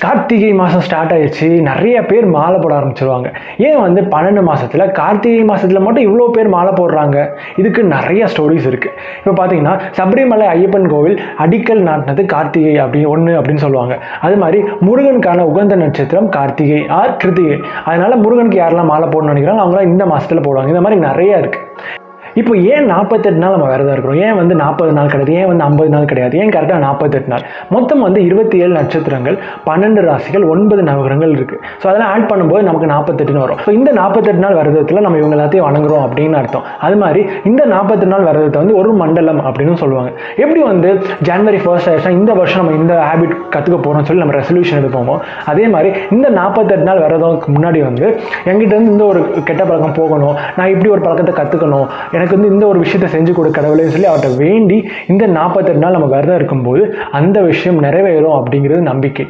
கார்த்திகை மாதம் ஸ்டார்ட் ஆயிடுச்சு. நிறைய பேர் மாலை போட ஆரம்பிச்சிருவாங்க. ஏன் 12 மாதத்தில் கார்த்திகை மாதத்தில் மட்டும் இவ்வளோ பேர் மாலை போடுறாங்க? இதுக்கு நிறைய ஸ்டோரிஸ் இருக்குது. இப்போ பார்த்தீங்கன்னா சபரிமலை ஐயப்பன் கோவில் அடிக்கல் நாட்டினது கார்த்திகை அப்படின்னு சொல்லுவாங்க. அது மாதிரி முருகனுக்கான உகந்த நட்சத்திரம் கார்த்திகை ஆர் கிருத்திகை. அதனால முருகனுக்கு யாரெல்லாம் மாலை போடணும்னு நினைக்கிறாங்க அவங்களாம் இந்த மாதத்தில் போடுவாங்க. இந்த மாதிரி நிறைய இருக்குது. இப்போ ஏன் 48 நாள் நம்ம விரதம் இருக்கிறோம்? ஏன் 40 நாள் கிடையாது? ஏன் 50 நாள் கிடையாது? ஏன் கரெக்டாக 48 நாள்? மொத்தம் 27 நட்சத்திரங்கள், 12 ராசிகள், 9 நவகிரகங்கள் இருக்குது. ஸோ அதெல்லாம் ஆட் பண்ணும்போது நமக்கு 48 வரும். ஸோ இந்த 48 நாள் விரதத்தில் நம்ம இவங்க எல்லாத்தையும் வணங்குறோம் அப்படின்னு அர்த்தம். அது மாதிரி இந்த 48 நாள் விரதத்தை ஒரு மண்டலம் அப்படின்னு சொல்லுவாங்க. எப்படி ஜனவரி 1 ஆயிடுச்சுன்னா இந்த வருஷம் நம்ம இந்த ஹேபிட் கற்றுக்க போகிறோம்னு சொல்லி நம்ம ரெசல்யூஷன் எடுப்போமோ, அதே மாதிரி இந்த 48 நாள் விரதத்துக்கு முன்னாடி என்கிட்ட இந்த ஒரு கெட்ட பழக்கம் போகணும், நான் இப்படி ஒரு பழக்கத்தை கற்றுக்கணும், எனக்கு இந்த ஒரு விஷயத்தை செஞ்சு கொடு கடவுளேன்னு சொல்லி அவர்கிட்ட வேண்டி இந்த 48 நாள் நம்ம விரதம் இருக்கும்போது அந்த விஷயம் நிறைவேறும் அப்படிங்கிறது நம்பிக்கை.